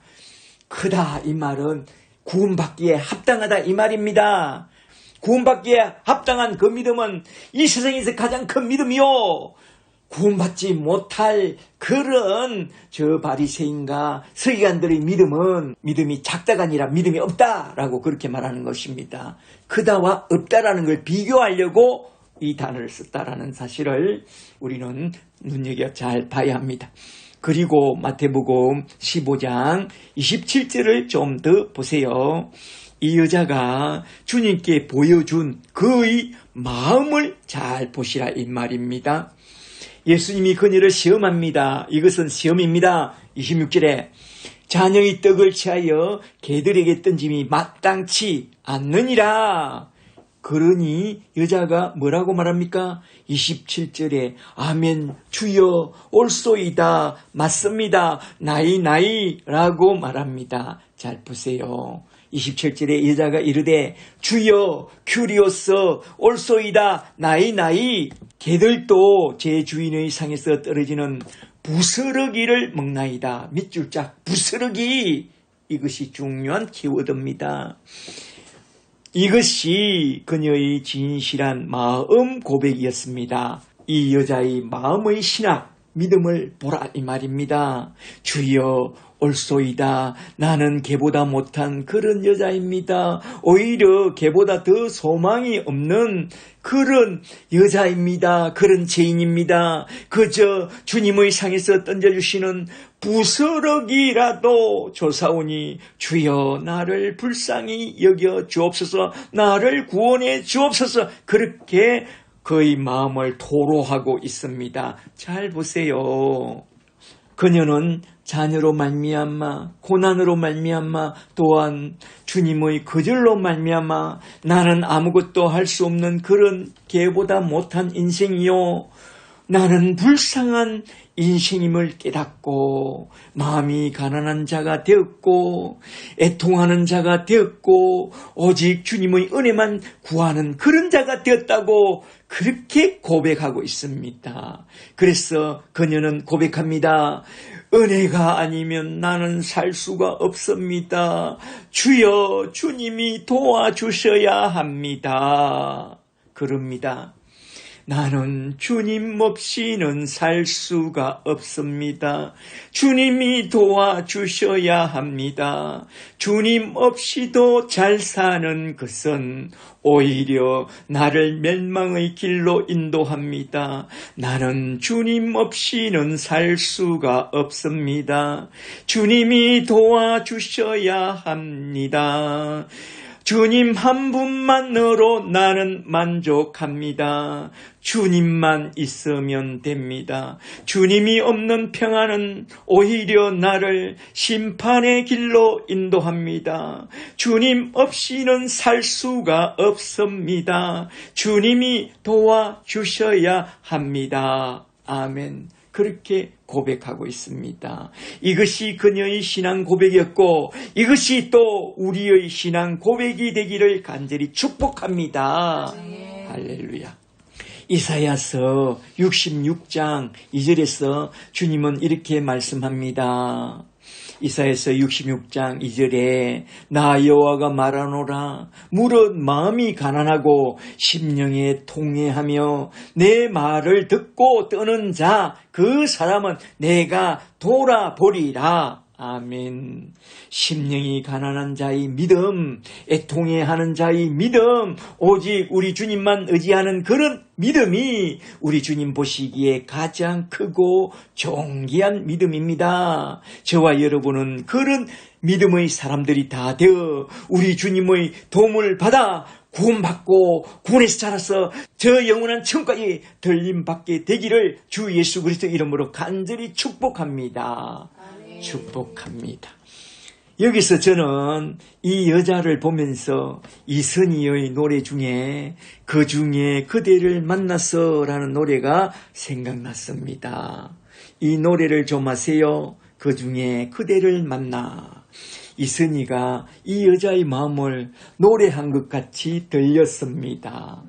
크다 이 말은 구원받기에 합당하다 이 말입니다. 구원받기에 합당한 그 믿음은 이 세상에서 가장 큰 믿음이요. 구원받지 못할 그런 저 바리새인과 서기관들의 믿음은 믿음이 작다가 아니라 믿음이 없다라고 그렇게 말하는 것입니다. 크다와 없다라는 걸 비교하려고 이 단어를 썼다라는 사실을 우리는 눈여겨 잘 봐야 합니다. 그리고 마태복음 15장 27절을 좀 더 보세요. 이 여자가 주님께 보여준 그의 마음을 잘 보시라 이 말입니다. 예수님이 그녀를 시험합니다. 이것은 시험입니다. 26절에 자녀의 떡을 취하여 개들에게 던짐이 마땅치 않느니라. 그러니 여자가 뭐라고 말합니까? 27절에 아멘 주여 올소이다 맞습니다 나이 라고 말합니다. 잘 보세요. 27절에 여자가 이르되 주여 큐리오스 올소이다 나이 개들도 제 주인의 상에서 떨어지는 부스러기를 먹나이다. 밑줄 짝 부스러기, 이것이 중요한 키워드입니다. 이것이 그녀의 진실한 마음 고백이었습니다. 이 여자의 마음의 신학, 믿음을 보라 이 말입니다. 주여 올소이다. 나는 개보다 못한 그런 여자입니다. 오히려 개보다 더 소망이 없는 그런 여자입니다. 그런 죄인입니다. 그저 주님의 상에서 던져주시는 부스러기라도 조사오니 주여 나를 불쌍히 여겨 주옵소서, 나를 구원해 주옵소서, 그렇게 그의 마음을 토로하고 있습니다. 잘 보세요. 그녀는 자녀로 말미암아, 고난으로 말미암아, 또한 주님의 거절로 말미암아 나는 아무것도 할 수 없는 그런 개보다 못한 인생이요, 나는 불쌍한 인생임을 깨닫고 마음이 가난한 자가 되었고 애통하는 자가 되었고 오직 주님의 은혜만 구하는 그런 자가 되었다고 그렇게 고백하고 있습니다. 그래서 그녀는 고백합니다. 은혜가 아니면 나는 살 수가 없습니다. 주여 주님이 도와주셔야 합니다. 그럽니다. 나는 주님 없이는 살 수가 없습니다. 주님이 도와주셔야 합니다. 주님 없이도 잘 사는 것은 오히려 나를 멸망의 길로 인도합니다. 나는 주님 없이는 살 수가 없습니다. 주님이 도와주셔야 합니다. 주님 한 분만으로 나는 만족합니다. 주님만 있으면 됩니다. 주님이 없는 평안은 오히려 나를 심판의 길로 인도합니다. 주님 없이는 살 수가 없습니다. 주님이 도와주셔야 합니다. 아멘. 그렇게 고백하고 있습니다. 이것이 그녀의 신앙 고백이었고 이것이 또 우리의 신앙 고백이 되기를 간절히 축복합니다. 할렐루야. 이사야서 66장 2절에서 주님은 이렇게 말씀합니다. 이사야서 66장 2절에 나 여호와가 말하노라. 무릇 마음이 가난하고 심령에 통회하며 내 말을 듣고 떠는 자 그 사람은 내가 돌아보리라. 아멘. 심령이 가난한 자의 믿음, 애통해하는 자의 믿음, 오직 우리 주님만 의지하는 그런 믿음이 우리 주님 보시기에 가장 크고 존귀한 믿음입니다. 저와 여러분은 그런 믿음의 사람들이 다 되어 우리 주님의 도움을 받아 구원받고 구원에서 자라서 저 영원한 천국까지 들림받게 되기를 주 예수 그리스도 이름으로 간절히 축복합니다. 축복합니다. 여기서 저는 이 여자를 보면서 이선희의 노래 중에 그 중에 그대를 만나서 라는 노래가 생각났습니다. 이 노래를 좀 아세요? 그 중에 그대를 만나. 이선희가 이 여자의 마음을 노래한 것 같이 들렸습니다.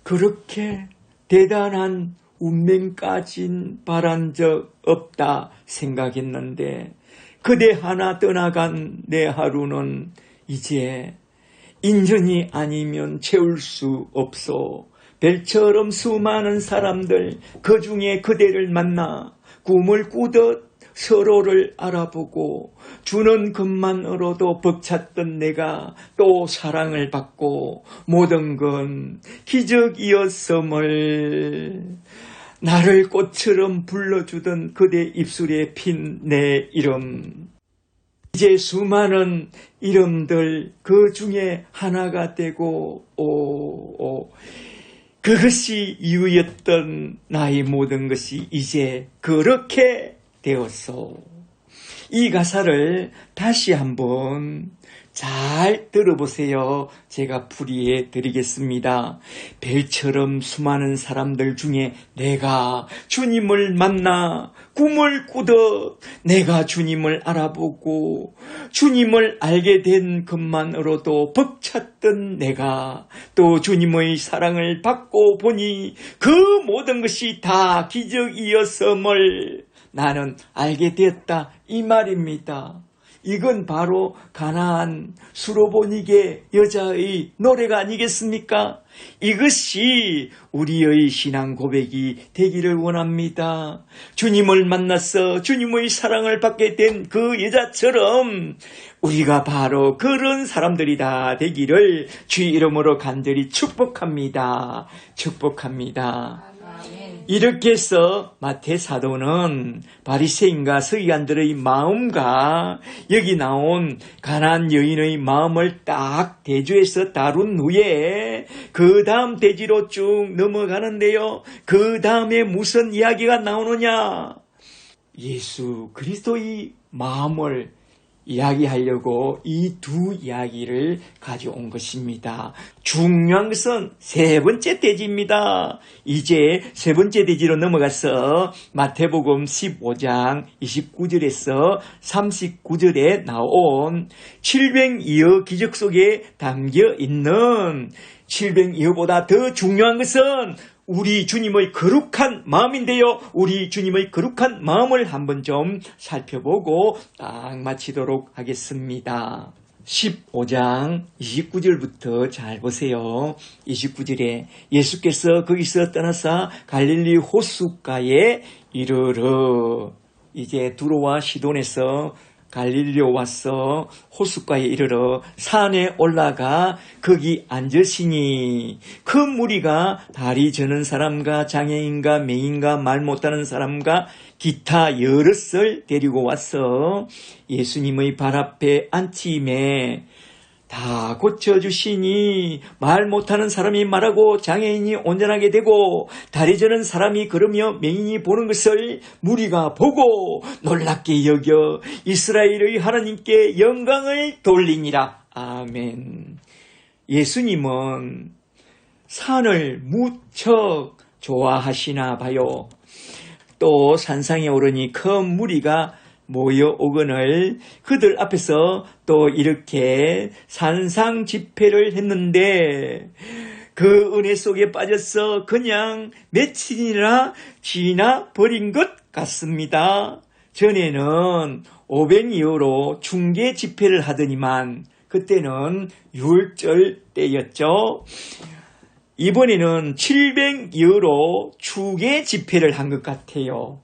그렇게 대단한 운명까진 바란 적 없다 생각했는데 그대 하나 떠나간 내 하루는 이제 인연이 아니면 채울 수 없어. 별처럼 수많은 사람들 그 중에 그대를 만나 꿈을 꾸듯 서로를 알아보고 주는 것만으로도 벅찼던 내가 또 사랑을 받고 모든 건 기적이었음을 나를 꽃처럼 불러주던 그대 입술에 핀 내 이름 이제 수많은 이름들 그 중에 하나가 되고 그것이 이유였던 나의 모든 것이 이제 그렇게 되었소. 이 가사를 다시 한번 잘 들어보세요. 제가 풀이해 드리겠습니다. 벨처럼 수많은 사람들 중에 내가 주님을 만나 꿈을 꾸듯 내가 주님을 알아보고 주님을 알게 된 것만으로도 벅찼던 내가 또 주님의 사랑을 받고 보니 그 모든 것이 다 기적이었음을 나는 알게 되었다 이 말입니다. 이건 바로 가나안 수로보니게 여자의 노래가 아니겠습니까? 이것이 우리의 신앙 고백이 되기를 원합니다. 주님을 만나서 주님의 사랑을 받게 된 그 여자처럼 우리가 바로 그런 사람들이 다 되기를 주의 이름으로 간절히 축복합니다. 축복합니다. 이렇게 해서 마태 사도는 바리새인과 서기관들의 마음과 여기 나온 가나안 여인의 마음을 딱 대조해서 다룬 후에 그 다음 대지로 쭉 넘어가는데요. 그 다음에 무슨 이야기가 나오느냐? 예수 그리스도의 마음을 이야기하려고 이 두 이야기를 가져온 것입니다. 중요한 것은 세 번째 대지입니다. 이제 세 번째 대지로 넘어가서 마태복음 15장 29절에서 39절에 나온 700이어 기적 속에 담겨 있는 700이어보다 더 중요한 것은 우리 주님의 거룩한 마음인데요. 우리 주님의 거룩한 마음을 한번 좀 살펴보고 딱 마치도록 하겠습니다. 15장 29절부터 잘 보세요. 29절에 예수께서 거기서 떠나사 갈릴리 호숫가에 이르러 이제 두로와 시돈에서 갈릴리로 와서 호숫가에 이르러 산에 올라가 거기 앉으시니 큰 무리가 다리 저는 사람과 장애인과 맹인과 말 못하는 사람과 기타 여럿을 데리고 와서 예수님의 발 앞에 앉히매 다 고쳐주시니 말 못하는 사람이 말하고 장애인이 온전하게 되고 다리 저는 사람이 걸으며 맹인이 보는 것을 무리가 보고 놀랍게 여겨 이스라엘의 하나님께 영광을 돌리니라. 아멘. 예수님은 산을 무척 좋아하시나 봐요. 또 산상에 오르니 큰 무리가 모여오거늘 그들 앞에서 또 이렇게 산상 집회를 했는데 그 은혜 속에 빠져서 그냥 며칠이나 지나 버린 것 같습니다. 전에는 500이어로 중계 집회를 하더니만 그때는 유월절 때였죠. 이번에는 700이어로 추계 집회를 한 것 같아요.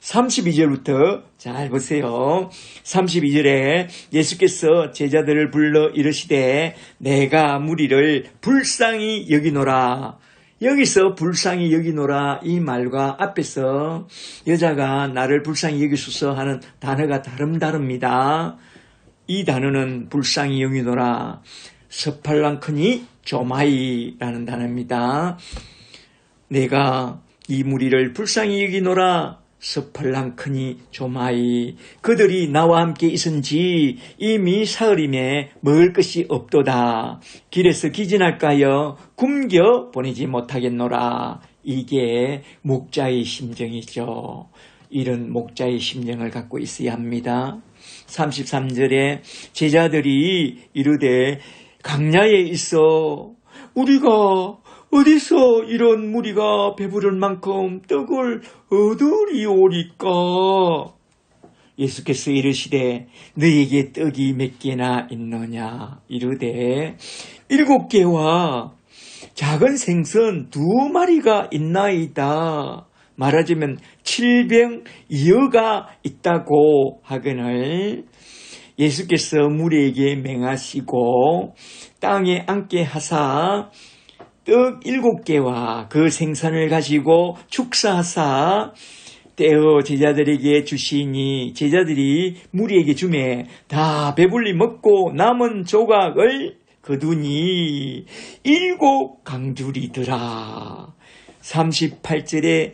32절부터 잘 보세요. 32절에 예수께서 제자들을 불러 이르시되 내가 무리를 불쌍히 여기노라. 여기서 불쌍히 여기노라 이 말과 앞에서 여자가 나를 불쌍히 여기소서 하는 단어가 다릅니다. 이 단어는 불쌍히 여기노라 서팔랑크니 조마이라는 단어입니다. 내가 이 무리를 불쌍히 여기노라 서팔랑크니 조마이 그들이 나와 함께 있은지 이미 사흘임에 먹을 것이 없도다. 길에서 기진할까여 굶겨 보내지 못하겠노라. 이게 목자의 심정이죠. 이런 목자의 심정을 갖고 있어야 합니다. 33절에 제자들이 이르되 강야에 있어 우리가 어디서 이런 무리가 배부를 만큼 떡을 얻으리오리까? 예수께서 이르시되 너에게 떡이 몇 개나 있느냐? 이르되 7개와 작은 생선 2마리가 있나이다. 말하자면 700여가 있다고 하거늘 예수께서 무리에게 맹하시고 땅에 앉게 하사 떡 7개와 그 생선을 가지고 축사하사 떼어 제자들에게 주시니 제자들이 무리에게 주매 다 배불리 먹고 남은 조각을 거두니 7 강줄이더라. 38절에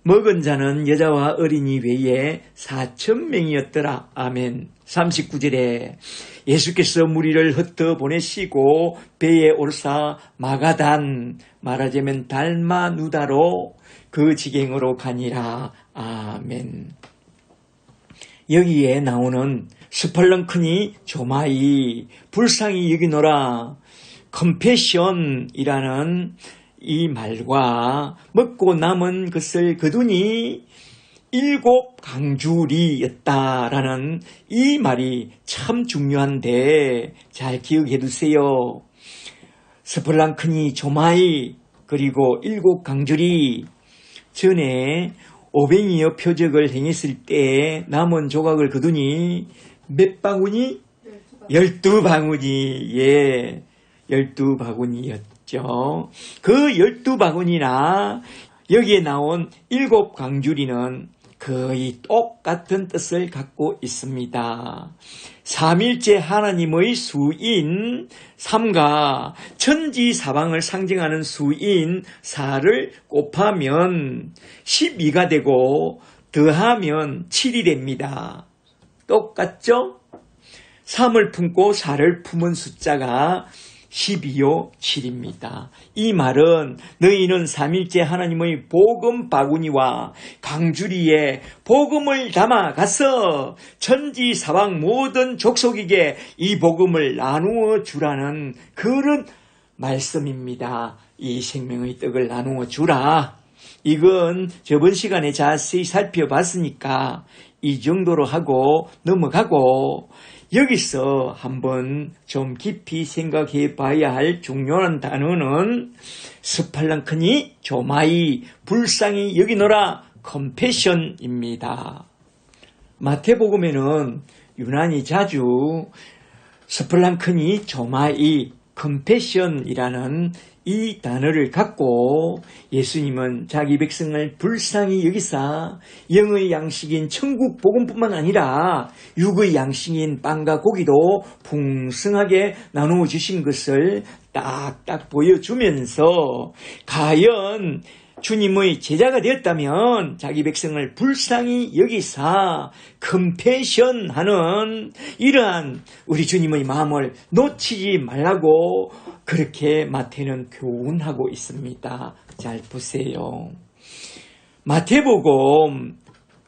먹은 자는 여자와 어린이 외에 4,000명이었더라. 아멘. 39절에 예수께서 무리를 흩어 보내시고 배에 올사 마가단, 말하자면 달마누다로 그 지경으로 가니라. 아멘. 여기에 나오는 스팔렁크니 조마이, 불쌍히 여기노라, 컴패션이라는 이 말과 먹고 남은 것을 거두니 7 강줄이였다라는 이 말이 참 중요한데 잘 기억해 두세요. 스팔랑크니 조마이 그리고 7 강줄이 전에 오병이어 표적을 행했을 때 남은 조각을 거두니 몇 바구니? 12바구니. 예, 12바구니였죠. 그 12바구니나 여기에 나온 7 강줄이는 거의 똑같은 뜻을 갖고 있습니다. 삼일째 하나님의 수인 3과 천지사방을 상징하는 수인 4를 곱하면 12가 되고 더하면 7이 됩니다. 똑같죠? 3을 품고 4를 품은 숫자가 12요 7입니다. 이 말은 너희는 삼일째 하나님의 복음 바구니와 강주리에 복음을 담아 가서 천지사방 모든 족속에게 이 복음을 나누어 주라는 그런 말씀입니다. 이 생명의 떡을 나누어 주라. 이건 저번 시간에 자세히 살펴봤으니까 이 정도로 하고 넘어가고 여기서 한번 좀 깊이 생각해 봐야 할 중요한 단어는 스팔랑크니 조마이, 불쌍히 여기노라, 컴패션입니다. 마태복음에는 유난히 자주 스팔랑크니 조마이, 컴패션이라는 이 단어를 갖고 예수님은 자기 백성을 불쌍히 여기사 영의 양식인 천국 복음뿐만 아니라 육의 양식인 빵과 고기도 풍성하게 나누어 주신 것을 딱딱 보여주면서 과연 주님의 제자가 되었다면 자기 백성을 불쌍히 여기사 컴패션하는 이러한 우리 주님의 마음을 놓치지 말라고 그렇게 마태는 교훈하고 있습니다. 잘 보세요. 마태복음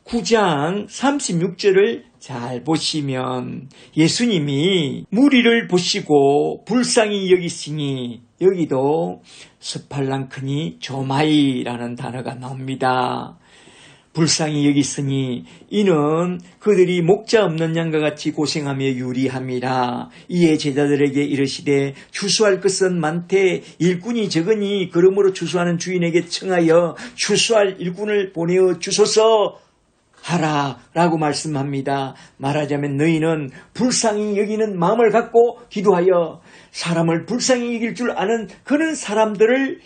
9장 36절을 잘 보시면 예수님이 무리를 보시고 불쌍히 여기시니 여기도 스팔랑크니 조마이라는 단어가 나옵니다. 불쌍히 여기시니 이는 그들이 목자 없는 양과 같이 고생하며 유리함이라. 이에 제자들에게 이르시되 추수할 것은 많되 일꾼이 적으니 그러므로 추수하는 주인에게 청하여 추수할 일꾼을 보내어 주소서 하라 라고 말씀합니다. 말하자면 너희는 불쌍히 여기는 마음을 갖고 기도하여 사람을 불쌍히 여길 줄 아는 그런 사람들을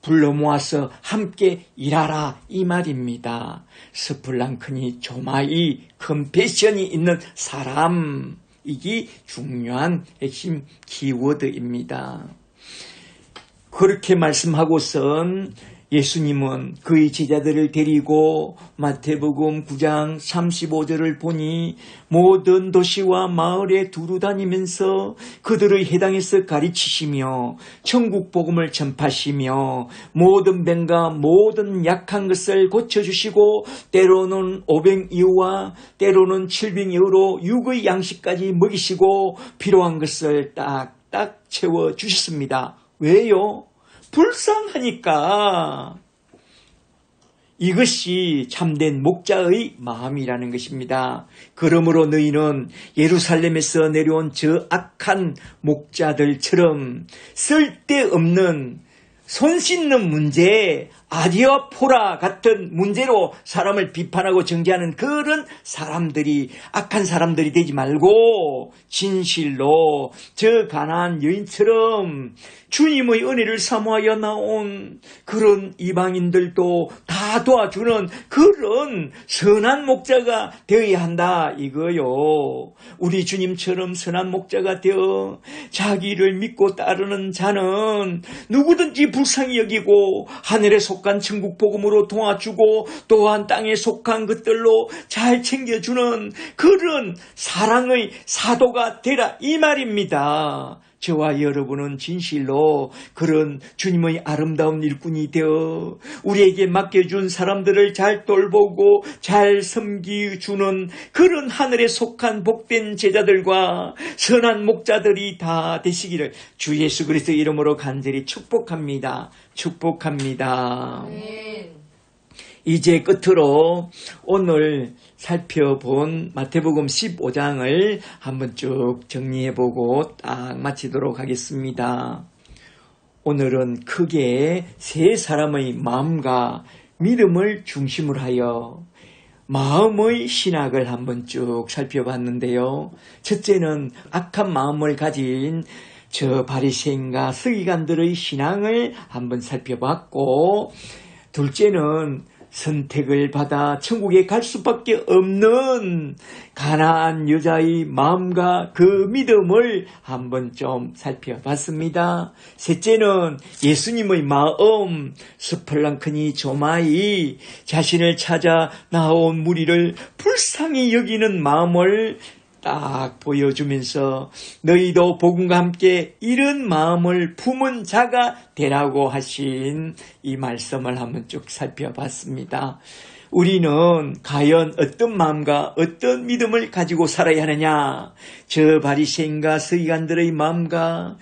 불러 모아서 함께 일하라 이 말입니다. 스플랑크니 조마이 컴패션이 있는 사람, 이게 중요한 핵심 키워드입니다. 그렇게 말씀하고선 예수님은 그의 제자들을 데리고 마태복음 9장 35절을 보니 모든 도시와 마을에 두루 다니면서 그들의 해당에서 가르치시며 천국 복음을 전파하시며 모든 병과 모든 약한 것을 고쳐주시고 때로는 오병이어와 때로는 칠병이어로 육의 양식까지 먹이시고 필요한 것을 딱딱 채워주셨습니다. 왜요? 불쌍하니까. 이것이 참된 목자의 마음이라는 것입니다. 그러므로 너희는 예루살렘에서 내려온 저 악한 목자들처럼 쓸데없는 손 씻는 문제, 아디아포라 같은 문제로 사람을 비판하고 정죄하는 그런 사람들이, 악한 사람들이 되지 말고 진실로 저 가난한 여인처럼 주님의 은혜를 사모하여 나온 그런 이방인들도 다 도와주는 그런 선한 목자가 되어야 한다 이거요. 우리 주님처럼 선한 목자가 되어 자기를 믿고 따르는 자는 누구든지 불쌍히 여기고 하늘에 속한 천국 복음으로 도와주고 또한 땅에 속한 것들로 잘 챙겨주는 그런 사랑의 사도가 되라 이 말입니다. 저와 여러분은 진실로 그런 주님의 아름다운 일꾼이 되어 우리에게 맡겨준 사람들을 잘 돌보고 잘 섬기주는 그런 하늘에 속한 복된 제자들과 선한 목자들이 다 되시기를 주 예수 그리스도 이름으로 간절히 축복합니다. 축복합니다. 이제 끝으로 오늘 살펴본 마태복음 15장을 한번 쭉 정리해보고 딱 마치도록 하겠습니다. 오늘은 크게 세 사람의 마음과 믿음을 중심으로 하여 마음의 신학을 한번 쭉 살펴봤는데요. 첫째는 악한 마음을 가진 저 바리새인과 서기관들의 신앙을 한번 살펴봤고, 둘째는 선택을 받아 천국에 갈 수밖에 없는 가난한 여자의 마음과 그 믿음을 한번 좀 살펴봤습니다. 셋째는 예수님의 마음, 스플랑크니 조마이 자신을 찾아 나온 무리를 불쌍히 여기는 마음을 딱 보여주면서 너희도 복음과 함께 이런 마음을 품은 자가 되라고 하신 이 말씀을 한번 쭉 살펴봤습니다. 우리는 과연 어떤 마음과 어떤 믿음을 가지고 살아야 하느냐? 저 바리새인과 서기관들의 마음과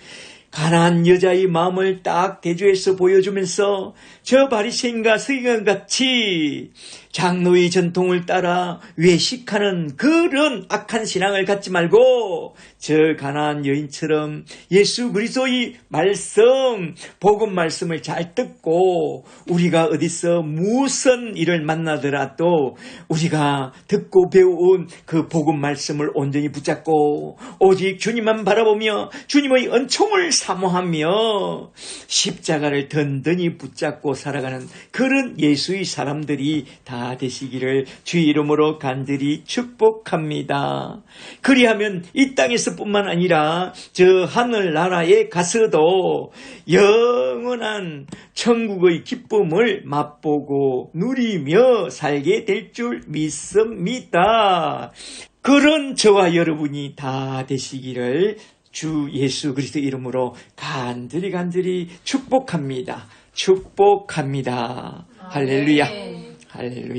가난한 여자의 마음을 딱 대조해서 보여주면서 저 바리새인과 서기관같이 장로의 전통을 따라 외식하는 그런 악한 신앙을 갖지 말고 저 가난한 여인처럼 예수 그리스도의 말씀, 복음 말씀을 잘 듣고 우리가 어디서 무슨 일을 만나더라도 우리가 듣고 배운 그 복음 말씀을 온전히 붙잡고 오직 주님만 바라보며 주님의 은총을 사모하며 십자가를 든든히 붙잡고 살아가는 그런 예수의 사람들이 다 되시기를 주의 이름으로 간절히 축복합니다. 그리하면 이 땅에서 뿐만 아니라 저 하늘나라에 가서도 영원한 천국의 기쁨을 맛보고 누리며 살게 될 줄 믿습니다. 그런 저와 여러분이 다 되시기를 주 예수 그리스도 이름으로 간절히 축복합니다. 축복합니다. 할렐루야. 할렐루야.